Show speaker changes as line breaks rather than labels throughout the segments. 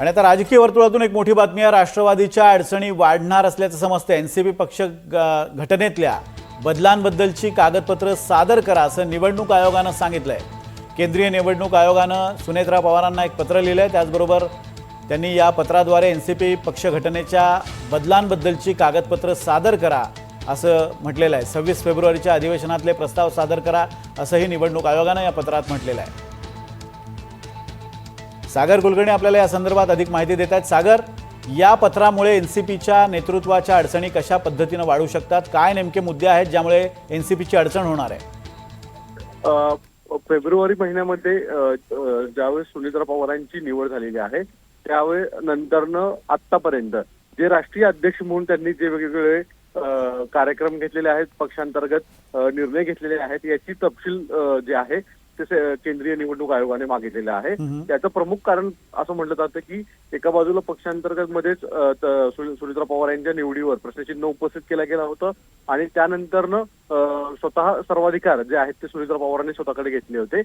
आणि आता राजकीय वर्तुळातून एक मोठी बातमी आहे। राष्ट्रवादीच्या अडचणी वाढणार असल्याचं समजतं। एनसीपी पक्ष घटनेतल्या बदलांबद्दलची कागदपत्र सादर करा असं निवडणूक आयोगानं सांगितलंय। केंद्रीय निवडणूक आयोगानं सुनेत्रा पवारांना एक पत्र लिहिलंय। त्याचबरोबर त्यांनी या पत्राद्वारे एनसीपी पक्ष घटनेच्या बदलांबद्दलची कागदपत्र सादर करा असं म्हटलेलं आहे। 26 फेब्रुवारीच्या अधिवेशनातले प्रस्ताव सादर करा असंही निवडणूक आयोगानं या पत्रात म्हटलेलं आहे। सागर कुलकर्णी आपल्याला या संदर्भात अधिक माहिती देत आहेत। सागर, या पत्रामुळे एनसीपीच्या नेतृत्वाच्या अडचणी कशा पद्धतीने वाढू शकतात? काय नेमके मुद्दे आहेत ज्यामुळे एनसीपीची अडचण होणार आहे?
फेब्रुवारी महिन्यामध्ये ज्यावेळेस सुनेत्रा पवारांची निवड झालेली आहे त्यावेळी नंतरनं आतापर्यंत जे राष्ट्रीय अध्यक्ष म्हणून त्यांनी जे वेगवेगळे कार्यक्रम घेतलेले आहेत, पक्षांतर्गत निर्णय घेतलेले आहेत, याची तपशील जे आहे ते केंद्रीय निवडणूक आयोगाने मागितलेलं आहे। त्याचं प्रमुख कारण असं म्हटलं जातं की एका बाजूला पक्षांतर्गत मध्येच सुनेत्रा पवार यांच्या निवडीवर प्रश्नचिन्ह उपस्थित केलं गेलं होतं आणि त्यानंतरनं स्वतः सर्वाधिकार जे आहेत ते सुनेत्रा पवारांनी स्वतःकडे घेतले होते।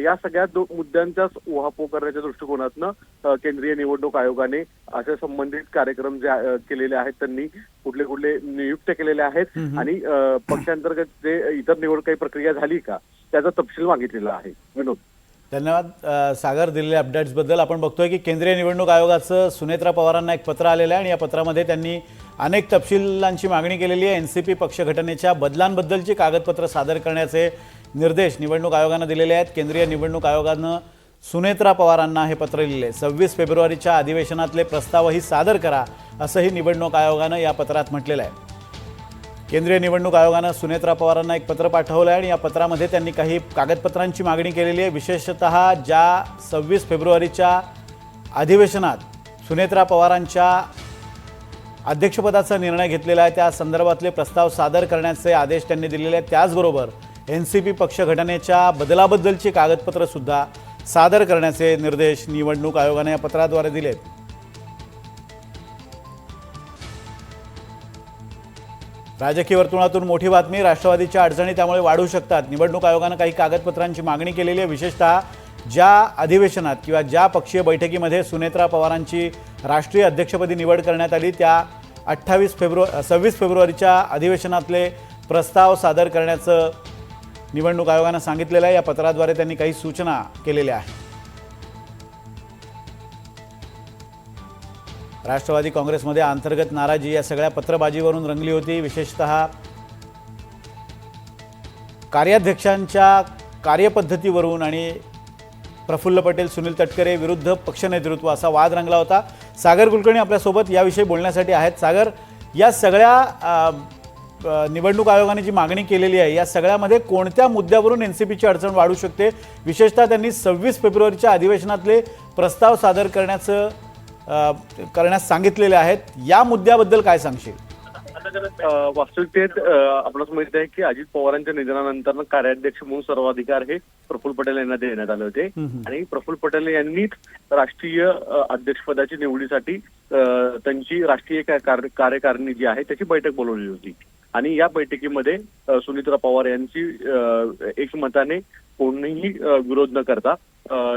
या सगळ्या मुद्द्यांचाच उहापोह करण्याच्या दृष्टिकोनातनं केंद्रीय निवडणूक आयोगाने असे संबंधित कार्यक्रम जे केलेले आहेत, त्यांनी कुठले कुठले नियुक्त केलेल्या आहेत आणि पक्षांतर्गत जे इतर निवड काही प्रक्रिया झाली का त्याचा तपशील मागितलेला आहे। विनोद,
धन्यवाद सागर, दिलेल्या अपडेट्स बद्दल। आपण बघतोय की केंद्रीय निवडणूक आयोगाचं सुनेत्रा पवारांना एक पत्र आलेलं आहे आणि या पत्रामध्ये त्यांनी अनेक तपशिलांची मागणी केलेली आहे। एनसीपी पक्ष घटनेच्या बदलांबद्दलची कागदपत्र सादर करण्याचे निर्देश निवडणूक आयोगानं दिलेले आहेत। केंद्रीय निवडणूक आयोगानं सुनेत्रा पवारांना हे पत्र लिहिले। 26 फेब्रुवारीच्या अधिवेशनातले प्रस्तावही सादर करा असंही निवडणूक आयोगानं या पत्रात म्हटलेलं आहे। केंद्रीय निवडणूक आयोगानं सुनेत्रा पवारांना एक पत्र पाठवलं आहे आणि या पत्रामध्ये त्यांनी काही कागदपत्रांची मागणी केलेली आहे। विशेषतः ज्या 26 फेब्रुवारीच्या अधिवेशनात सुनेत्रा पवारांच्या अध्यक्षपदाचा निर्णय घेतलेला आहे त्या संदर्भातले प्रस्ताव सादर करण्याचे आदेश त्यांनी दिलेले आहेत। त्याचबरोबर एनसीपी पक्ष घटनेच्या बदलाबद्दलची कागदपत्र सुद्धा सादर करण्याचे निर्देश निवडणूक आयोगाने या पत्राद्वारे दिलेत। राजकीय वर्तुळातून मोठी बातमी, राष्ट्रवादीच्या अडचणी त्यामुळे वाढू शकतात। निवडणूक आयोगानं काही कागदपत्रांची मागणी केलेली आहे। विशेषतः ज्या अधिवेशनात किंवा ज्या पक्षीय बैठकीमध्ये सुनेत्रा पवारांची राष्ट्रीय अध्यक्षपदी निवड करण्यात आली त्या 26 फेब्रुवारीच्या अधिवेशनातले प्रस्ताव सादर करण्याचं निवडणूक आयोगानं सांगितलेलं आहे। या पत्राद्वारे त्यांनी काही सूचना केलेल्या आहेत। राष्ट्रवादी काँग्रेसमध्ये अंतर्गत नाराजी या सगळ्या पत्रबाजीवरून रंगली होती। विशेषतः कार्याध्यक्षांच्या कार्यपद्धतीवरून आणि प्रफुल्ल पटेल सुनील तटकरे विरुद्ध पक्ष नेतृत्व असा वाद रंगला होता। सागर कुलकर्णी आपल्यासोबत याविषयी बोलण्यासाठी आहेत। सागर, या सगळ्या निवडणूक आयोगाने जी मागणी केलेली आहे या सगळ्यामध्ये कोणत्या मुद्द्यावरून एनसीपीची अडचण वाढू शकते? विशेषतः त्यांनी 26 फेब्रुवारीच्या अधिवेशनातले प्रस्ताव सादर करण्यास सांगितलेले आहेत। या मुद्द्याबद्दल काय सांगशील?
वास्तविकतेत आपल्याला माहित आहे की अजित पवारांच्या निधनानंतर कार्याध्यक्ष म्हणून सर्वाधिकार हे प्रफुल्ल पटेल यांना देण्यात आले होते आणि प्रफुल्ल पटेल यांनीच राष्ट्रीय अध्यक्षपदाची निवडीसाठी त्यांची राष्ट्रीय कार्यकारिणी जी आहे त्याची बैठक बोलवली होती आणि या बैठकीमध्ये सुनेत्रा पवार यांची एकमताने कोणीही विरोध न करता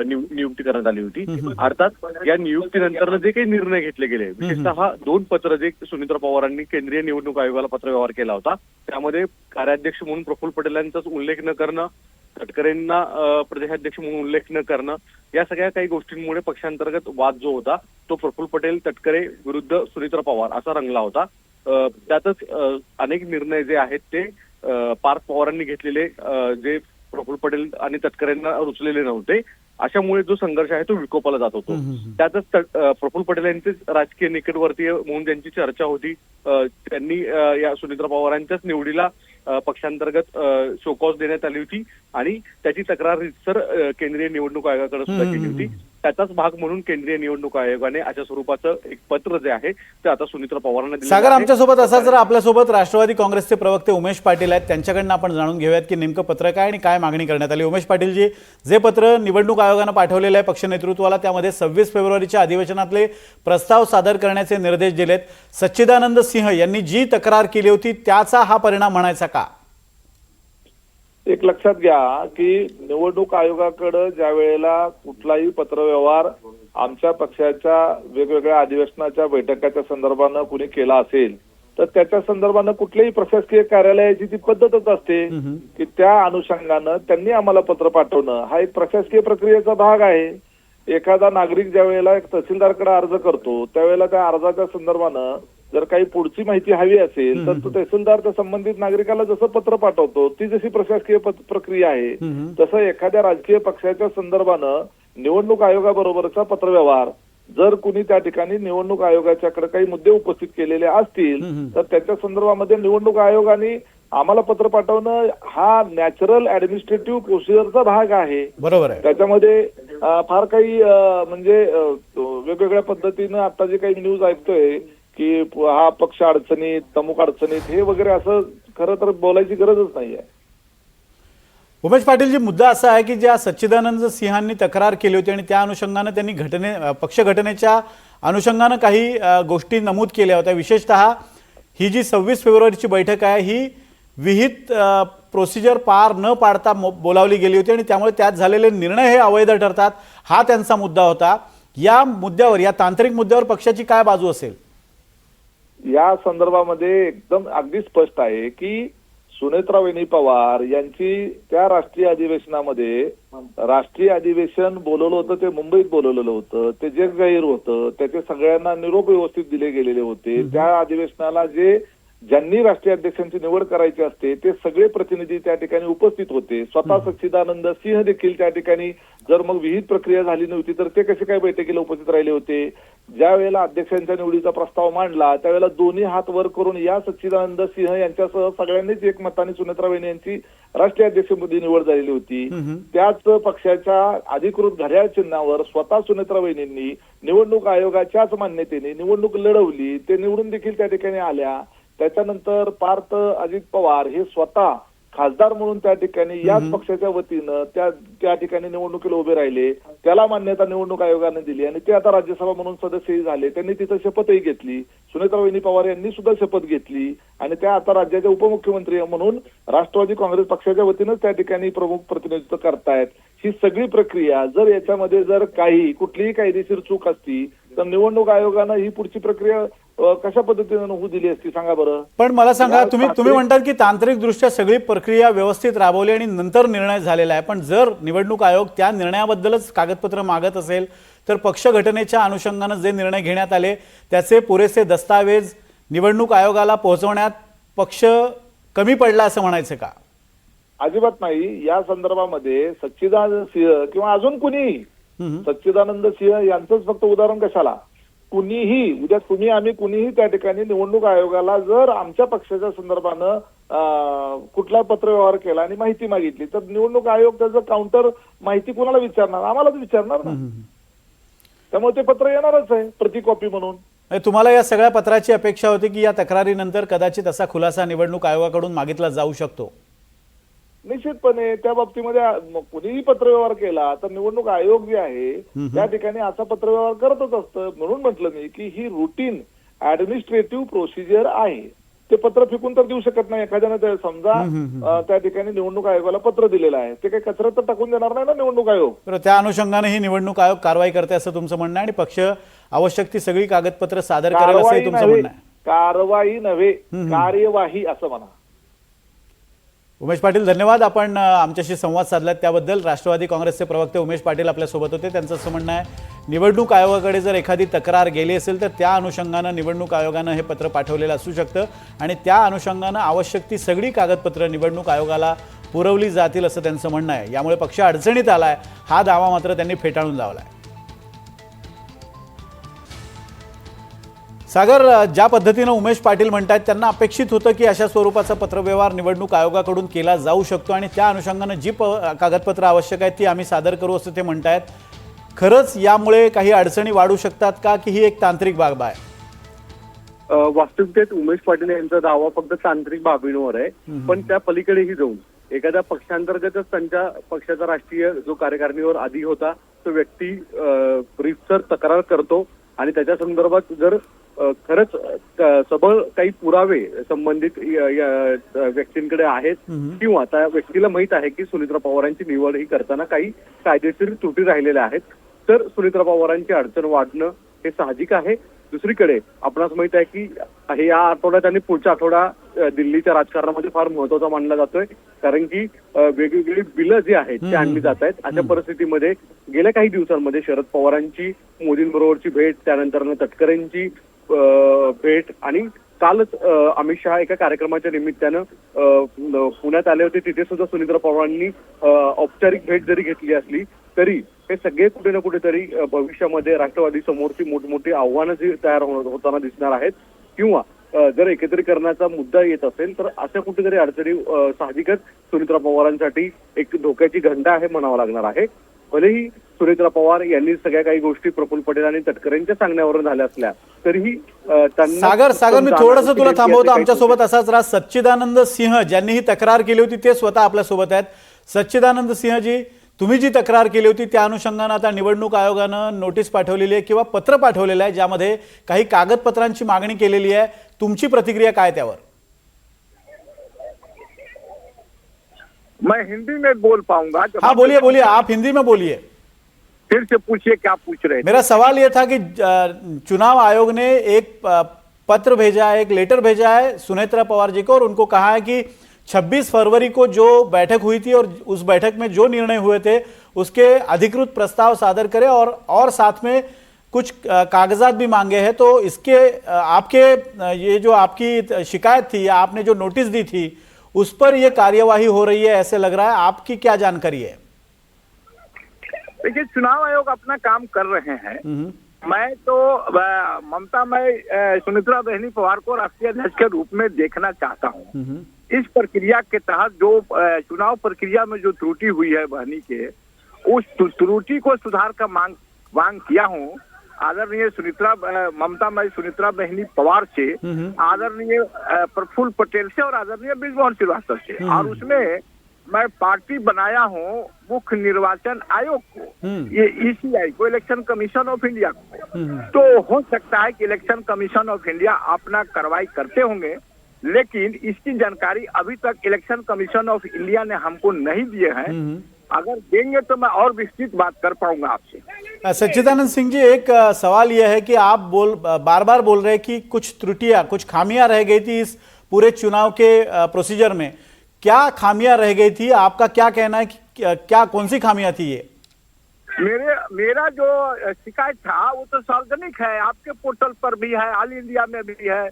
नियुक्ती करण्यात आली होती। अर्थात या नियुक्तीनंतर जे काही निर्णय घेतले गेले, विशेषतः 2 पत्र जे सुनेत्रा पवारांनी केंद्रीय निवडणूक आयोगाला पत्रव्यवहार केला होता त्यामध्ये कार्याध्यक्ष म्हणून प्रफुल्ल पटेल यांचाच उल्लेख न करणं, तटकरेंना प्रदेशाध्यक्ष म्हणून उल्लेख न करणं, या सगळ्या काही गोष्टींमुळे पक्षांतर्गत वाद जो होता तो प्रफुल्ल पटेल तटकरे विरुद्ध सुनेत्रा पवार असा रंगला होता। त्यातच अनेक निर्णय जे आहेत ते पार्थ पवारांनी घेतलेले जे प्रफुल्ल पटेल आणि तटकरेंना रुचलेले नव्हते, अशामुळे जो संघर्ष आहे तो विकोपाला जात होतो। त्यातच प्रफुल्ल पटेल यांचे राजकीय निकटवर्तीय म्हणून ज्यांची चर्चा होती त्यांनी या सुनेत्रा पवारांच्याच निवडीला पक्षांतर्गत शोकॉज देण्यात आली होती आणि त्याची तक्रार रितसर केंद्रीय निवडणूक आयोगाकडे सुद्धा केली होती। त्याचाच भाग म्हणून केंद्रीय निवडणूक आयोगाने अशा स्वरूपाचं एक पत्र जे आहे ते आता सुनेत्रा पवारांना दिलं।
सागर, आमच्यासोबत असा जर आपल्यासोबत राष्ट्रवादी काँग्रेसचे प्रवक्ते उमेश पाटील आहेत, त्यांच्याकडनं आपण जाणून घेऊयात की नेमकं पत्र काय आणि काय मागणी करण्यात आली। उमेश पाटीलजी, जे पत्र निवडणूक आयोगानं पाठवलेलं आहे पक्ष नेतृत्वाला त्यामध्ये 26 फेब्रुवारीच्या अधिवेशनातले प्रस्ताव सादर करण्याचे निर्देश दिलेत। सच्चिदानंद सिंह यांनी जी तक्रार केली होती त्याचा हा परिणाम म्हणायचा का?
एक लक्षात घ्या की निवडणूक आयोगाकडे ज्या वेळेला कुठलाही पत्रव्यवहार आमच्या पक्षाच्या वेगवेगळ्या अधिवेशनाच्या बैठकाच्या संदर्भानं कुणी केला असेल तर त्याच्या संदर्भानं कुठल्याही प्रशासकीय कार्यालयाची ती पद्धतच असते की त्या अनुषंगानं त्यांनी आम्हाला पत्र पाठवणं हा एक प्रशासकीय प्रक्रियेचा भाग आहे. एखादा नागरिक ज्या वेळेला एक तहसीलदारकडे अर्ज करतो त्यावेळेला त्या अर्जाच्या संदर्भानं जर काही पुढची माहिती हवी असेल तर तो तहसीलदार त्या संबंधित नागरिकाला जसं पत्र पाठवतो ती जशी प्रशासकीय प्रक्रिया आहे तसं एखाद्या राजकीय पक्षाच्या संदर्भानं निवडणूक आयोगाबरोबरचा पत्रव्यवहार जर कुणी त्या ठिकाणी निवडणूक आयोगाच्याकडे काही मुद्दे उपस्थित केलेले असतील तर त्याच्या संदर्भामध्ये निवडणूक आयोगाने आम्हाला पत्र पाठवणं हा नॅचरल ऍडमिनिस्ट्रेटिव्ह प्रोसिजरचा भाग आहे.
बरोबर आहे.
त्याच्यामध्ये फार काही म्हणजे वेगवेगळ्या पद्धतीनं आता जे काही न्यूज ऐकतोय की हा पक्ष अडचणीत तमुक अडचणीत हे वगैरे असं खरं तर बोलायची गरजच नाहीये.
उमेश पाटील जी मुद्दा असा आहे की ज्या सच्चिदानंद सिंहांनी तक्रार केली होती आणि त्या अनुषंगानं त्यांनी पक्ष घटनेच्या अनुषंगानं काही गोष्टी नमूद केल्या होत्या. विशेषतः ही जी 26 फेब्रुवारीची बैठक आहे ही विहित प्रोसिजर पार न पाडता बोलावली गेली होती आणि त्यामुळे त्यात झालेले निर्णय हे अवैध ठरतात हा त्यांचा मुद्दा होता. या मुद्द्यावर या तांत्रिक मुद्द्यावर पक्षाची काय बाजू असेल?
या संदर्भामध्ये एकदम अगदी स्पष्ट आहे की सुनेत्रा वहिनी पवार यांची त्या राष्ट्रीय अधिवेशनामध्ये राष्ट्रीय अधिवेशन बोलवलं होतं ते मुंबईत बोलवलेलं होतं ते जगजाहीर होतं त्याचे सगळ्यांना निरोप व्यवस्थित दिले गेलेले होते. त्या अधिवेशनाला ज्यांनी राष्ट्रीय अध्यक्षांची निवड करायची असते ते सगळे प्रतिनिधी त्या ठिकाणी उपस्थित होते. स्वतः सच्चिदानंद सिंह देखील त्या ठिकाणी जर मग विहित प्रक्रिया झाली नव्हती तर ते कसे काय बैठकीला उपस्थित राहिले होते. ज्या वेळेला अध्यक्षांच्या निवडीचा प्रस्ताव मांडला त्यावेळेला दोन्ही हात वर करून या सच्चिदानंद सिंह यांच्यासह सगळ्यांनीच एकमताने सुनेत्रा वहिनी यांची राष्ट्रीय अध्यक्षपदी निवड झालेली होती. त्याच पक्षाच्या अधिकृत घड्याळ चिन्हावर स्वतः सुनेत्रा वहिनींनी निवडणूक आयोगाच्याच मान्यतेने निवडणूक लढवली. ते निवडून देखील त्या ठिकाणी आल्या. त्याच्यानंतर पार्थ अजित पवार हे स्वतः खासदार म्हणून त्या ठिकाणी याच पक्षाच्या वतीनं त्या ठिकाणी निवडणुकीला उभे राहिले. त्याला मान्यता निवडणूक आयोगाने दिली आणि ते आता राज्यसभा म्हणून सदस्यही झाले. त्यांनी तिथं शपथही घेतली. सुनेत्रा वहिनी पवार यांनी सुद्धा शपथ घेतली आणि त्या आता राज्याच्या उपमुख्यमंत्री म्हणून राष्ट्रवादी काँग्रेस पक्षाच्या वतीनं त्या ठिकाणी प्रमुख प्रतिनिधित्व करतायत. ही सगळी प्रक्रिया जर याच्यामध्ये जर कुठलीही कायदेशीर चूक असती तर निवडणूक आयोगानं ही पुढची प्रक्रिया कशा पद्धतीने होऊ दिली असती सांगा बरं.
पण मला सांगा तुम्ही म्हणतात की तांत्रिक दृष्ट्या सगळी प्रक्रिया व्यवस्थित राबवली आणि नंतर निर्णय झालेला आहे. पण जर निवडणूक आयोग त्या निर्णयाबद्दलच कागदपत्र मागत असेल तर पक्ष घटनेच्या अनुषंगानं जे निर्णय घेण्यात आले त्याचे पुरेसे दस्तावेज निवडणूक आयोगाला पोहोचवण्यात पक्ष कमी पडला असं म्हणायचं का?
अजिबात नाही. या संदर्भामध्ये सच्चिदानंद सिंह किंवा अजून कुणीही सच्चिदानंद सिंह यांचंच फक्त उदाहरण कशाला कुणीही उद्या आम्ही कुणीही त्या ठिकाणी निवडणूक आयोगाला जर आमच्या पक्षाच्या संदर्भानं कुठला पत्रव्यवहार केला आणि माहिती मागितली तर निवडणूक आयोग त्याचं काउंटर माहिती कोणाला विचारणार? आम्हालाच विचारणार ना. त्यामुळे ते पत्र येणारच आहे प्रति कॉपी म्हणून.
तुम्हाला या सगळ्या पत्राची अपेक्षा होती की या तक्रारीनंतर कदाचित असा खुलासा निवडणूक आयोगाकडून मागितला जाऊ शकतो?
निश्चितपणे त्या बाबतीमध्ये कुणीही पत्रव्यवहार केला तर निवडणूक आयोग जे आहे त्या ठिकाणी असा पत्रव्यवहार करतच असतं. म्हणून म्हटलं मी की ही रुटीन ऍडमिनिस्ट्रेटिव्ह प्रोसिजर आहे. ते पत्र फेकून तर देऊ शकत नाही. एखाद्याने समजा त्या ठिकाणी निवडणूक आयोगाला पत्र दिलेलं आहे ते काही कचऱ्यात तर टाकून देणार नाही ना निवडणूक आयोग.
तर त्या अनुषंगाने ही निवडणूक आयोग कारवाई करते असं तुमचं म्हणणं आहे आणि पक्ष आवश्यक ती सगळी कागदपत्र सादर करेल असंही तुमचं म्हणणं आहे?
कारवाई नव्हे कार्यवाही असं म्हणा.
उमेश पाटील धन्यवाद. आपण आमच्याशी संवाद साधलात त्याबद्दल. राष्ट्रवादी काँग्रेसचे प्रवक्ते उमेश पाटील आपल्यासोबत होते. त्यांचं असं म्हणणं आहे निवडणूक आयोगाकडे जर एखादी तक्रार गेली असेल तर त्या अनुषंगानं निवडणूक आयोगानं हे पत्र पाठवलेलं असू शकतं आणि त्या अनुषंगानं आवश्यक ती सगळी कागदपत्र निवडणूक आयोगाला पुरवली जातील असं त्यांचं म्हणणं आहे. यामुळे पक्ष अडचणीत आलाय हा दावा मात्र त्यांनी फेटाळून लावलाय. सागर, ज्या पद्धतीनं उमेश पाटील म्हणतात त्यांना अपेक्षित होतं की अशा स्वरूपाचा पत्रव्यवहार निवडणूक आयोगाकडून केला जाऊ शकतो आणि त्या अनुषंगानं जी कागदपत्र आवश्यक आहेत ती आम्ही सादर करू असं ते म्हणतायत. खरंच यामुळे काही अडचणी वाढू शकतात का की ही एक तांत्रिक बाब आहे?
वास्तविकतेत उमेश पाटील यांचा दावा फक्त तांत्रिक बाबींवर आहे. पण त्या पलीकडेही जाऊन एखाद्या पक्षांतर्गतच त्यांच्या पक्षाचा राष्ट्रीय जो कार्यकारिणीवर आधी होता तो व्यक्ती ब्रीफसर तक्रार करतो आणि त्याच्या संदर्भात जर खरंच सबळ काही पुरावे संबंधित व्यक्तींकडे आहेत किंवा त्या व्यक्तीला माहित आहे की सुनेत्रा पवारांची निवड ही करताना काही कायदेशीर त्रुटी राहिलेल्या आहेत तर सुनेत्रा पवारांची अडचण वाढणं हे साहजिक आहे. दुसरीकडे आपणास माहित आहे की हे या आठवड्यात आणि पुढच्या आठवडा दिल्लीच्या राजकारणामध्ये फार महत्वाचा मानला जातोय, कारण की वेगवेगळी बिलं जी आहेत ती आणली जात आहेत. अशा परिस्थितीमध्ये गेल्या काही दिवसांमध्ये शरद पवारांची मोदींबरोबरची भेट, त्यानंतर तटकरेंची भेट आणि कालच अमित शहा एका कार्यक्रमाच्या निमित्तानं पुण्यात आले होते. तिथे सुद्धा सुनेत्रा पवारांनी औपचारिक भेट जरी घेतली असली तरी हे सगळे कुठे ना कुठेतरी भविष्यामध्ये राष्ट्रवादी समोरची मोठमोठी आव्हानं जी तयार होताना दिसणार आहेत, किंवा जर एकत्रीकरणाचा मुद्दा येत असेल तर अशा कुठेतरी अडचणी साहजिकच सुनेत्रा पवारांसाठी एक धोक्याची घंटा आहे म्हणावं लागणार आहे. भलेही सुनेत्रा पवार यांनी सगळ्या काही गोष्टी प्रफुल्ल पटेल आणि तटकरेंच्या सांगण्यावरून झाल्या असल्या तरीही त्यांना
सागर मी थोडंसं तुला थांबवतो. आमच्यासोबत असाच राहा सच्चिदानंद सिंह, ज्यांनी ही तक्रार केली होती ते स्वतः आपल्यासोबत आहेत. सच्चिदानंद सिंहजी, तुम्ही जी तक्रार केली होती त्या अनुषंगानं आता निवडणूक आयोगानं नोटीस पाठवलेली आहे किंवा पत्र पाठवलेलं आहे, ज्यामध्ये काही कागदपत्रांची मागणी केलेली आहे. तुमची प्रतिक्रिया काय त्यावर?
मैं हिंदी में बोल पाऊंगा?
हाँ बोलिए बोलिए, आप हिंदी में बोलिए.
फिर से पूछिए, क्या पूछ रहे थे?
मेरा सवाल यह था कि चुनाव आयोग ने एक पत्र भेजा है, एक लेटर भेजा है सुनेत्रा पवार जी को, और उनको कहा है कि 26 फरवरी को जो बैठक हुई थी और उस बैठक में जो निर्णय हुए थे उसके अधिकृत प्रस्ताव सादर करें, और साथ में कुछ कागजात भी मांगे हैं. तो इसके आपके ये जो आपकी शिकायत थी या आपने जो नोटिस दी थी उस पर यह कार्यवाही हो रही है ऐसे लग रहा है. आपकी क्या जानकारी है?
देखिए, चुनाव आयोग अपना काम कर रहे हैं. मैं तो ममता मैं सुनेत्रा बहनी पवार को राष्ट्रीय अध्यक्ष के रूप में देखना चाहता हूं. इस प्रक्रिया के तहत जो चुनाव प्रक्रिया में जो त्रुटि हुई है बहनी के, उस त्रुटि को सुधार का मांग किया हूं आदरणीय ममता मैं सुनेत्रा बहनी पवार से, आदरणीय प्रफुल्ल पटेल से और आदरणीय बृजमोहन श्रीवास्तव से. और उसमें मैं पार्टी बनाया हूँ मुख्य निर्वाचन आयोग को, ये ईसीआई को, इलेक्शन कमीशन ऑफ इंडिया को. तो हो सकता है कि इलेक्शन कमीशन ऑफ इंडिया अपना कार्रवाई करते होंगे, लेकिन इसकी जानकारी अभी तक इलेक्शन कमीशन ऑफ इंडिया ने हमको नहीं दिए हैं. अगर देंगे तो मैं और विस्तृत बात कर पाऊंगा आपसे.
सच्चिदानंद सिंह जी, एक सवाल यह है कि आप बार बार बोल रहे हैं कि कुछ त्रुटियां, कुछ खामियां रह गई थी इस पूरे चुनाव के प्रोसीजर में. क्या खामियां रह गई थी? आपका क्या कहना है कि क्या कौन सी खामियां थी ये?
मेरा जो शिकायत था वो तो सार्वजनिक है, आपके पोर्टल पर भी है, ऑल इंडिया में भी है,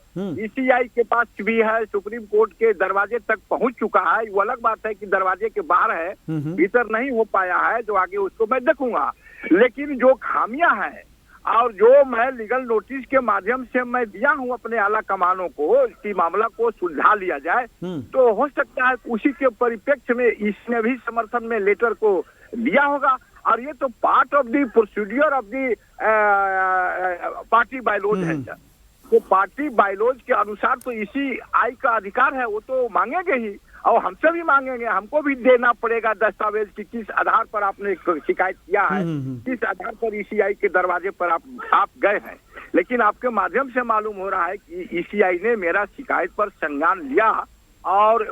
ईसीआई के पास भी है, सुप्रीम कोर्ट के दरवाजे तक पहुंच चुका है. वो अलग बात है कि दरवाजे के बाहर है, भीतर नहीं हो पाया है, जो आगे उसको मैं देखूंगा. लेकिन जो खामियां हैं और जो मैं लीगल नोटिस के माध्यम से मैं दिया हूं अपने आला कमानों को कि मामला को सुलझा लिया जाए, तो हो सकता है उसी के परिप्रेक्ष्य में इसने भी समर्थन में लेटर को दिया होगा. और ये तो part of the procedure of the party bylaws है. तो पार्टी बायलॉज के अनुसार तो इसी आई का अधिकार है, वो तो मांगेंगे ही और हमसे भी मांगेंगे. हमको भी देना पड़ेगा दस्तावेज की किस आधार पर आपने शिकायत किया है, किस आधार पर ईसीआई के दरवाजे पर आप गए हैं. लेकिन आपके माध्यम से मालूम हो रहा है कि ईसीआई ने मेरा शिकायत पर संज्ञान लिया और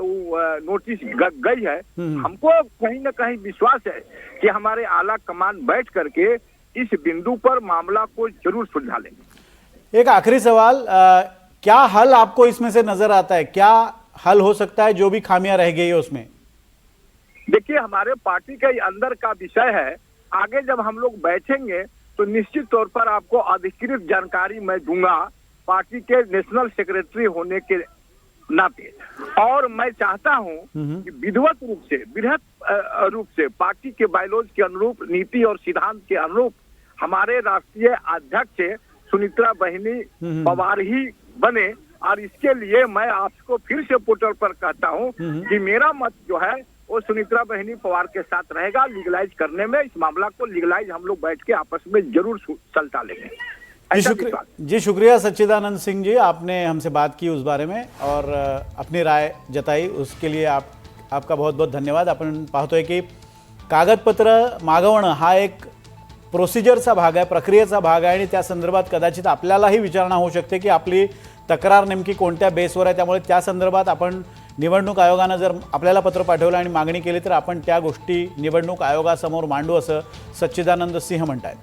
नोटिस गई है. हमको कहीं न कहीं विश्वास है कि हमारे आला कमान बैठ करके इस बिंदु पर मामला को जरूर सुलझा लेंगे.
एक आखिरी सवाल, क्या हल आपको इसमें से नजर आता है? क्या हल हो सकता है जो भी खामियां रह गई है उसमें?
देखिए, हमारे पार्टी के अंदर का विषय है. आगे जब हम लोग बैठेंगे तो निश्चित तौर पर आपको अधिकृत जानकारी मैं दूंगा पार्टी के नेशनल सेक्रेटरी होने के नाते. और मैं चाहता हूं कि विधिवत रूप से, बृहत रूप से पार्टी के बायलॉज के अनुरूप, नीति और सिद्धांत के अनुरूप हमारे राष्ट्रीय अध्यक्ष सुनेत्रा बहनी पवार ही बने. और इसके लिए मैं आपको फिर से पोर्टल पर कहता हूं कि मेरा मत जो है वो सुनेत्रा बहनी पवार के साथ रहेगा लीगलाइज करने में. इस मामला को लीगलाइज हम लोग बैठ के आपस में जरूर सलटा लेंगे.
जी शुक्रिया सच्चिदानंद सिंह जी, आपने हमसे बात की उस बारे में और अपनी राय जताई, उसके लिए आपका बहुत बहुत धन्यवाद. आपण पाहतोय की कागदपत्र मागवणं हा एक प्रोसिजरचा भाग आहे, प्रक्रियेचा भाग आहे आणि त्या संदर्भात कदाचित आपल्यालाही विचारणा होऊ शकते की आपली तक्रार नेमकी कोणत्या बेसवर आहे. त्यामुळे त्या संदर्भात आपण निवडणूक आयोगानं जर आपल्याला पत्र पाठवलं आणि मागणी केली तर आपण त्या गोष्टी निवडणूक आयोगासमोर मांडू असं सच्चिदानंद सिंह म्हणतात.